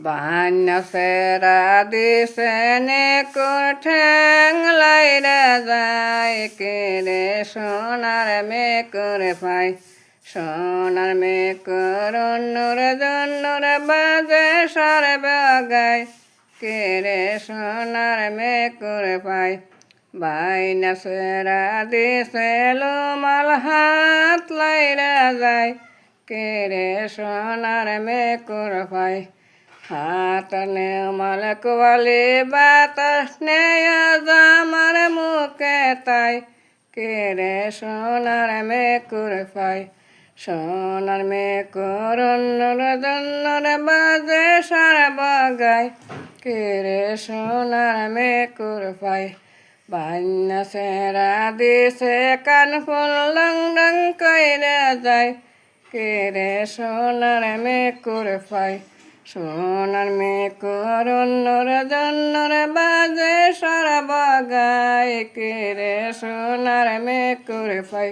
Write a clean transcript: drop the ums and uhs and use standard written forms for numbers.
বান্না ফেরা দিছে নে ঠ্যাং লাইরা যায় কে রে সোনার মেকুর পাই সোনার মেকুর অন্যর জন্যর বাজে সরবে গায় কে রে সোনার মেকুর পাই বাইনা ফেরা দিছে লোমাল হাত লাইরা যায় কে রে সোনার মেকুর পাই হাত নে মাল কোয়ালি বাতাস নে আমার মুখে তাই কে রে সোনার মেকুর পাই সোনার মেকুর অন্যর জন্যর বাজে সারা বাগায় কে রে সোনার মেকুর পাই বান্না সেরা দিছে কান ফুল লং রং কইরা যায় কে রে সোনার মেকুর পাই সোনার মেকুর অন্যর জন্যর বাজে সারা বাগায় কে রে সোনার মেকুর পাই।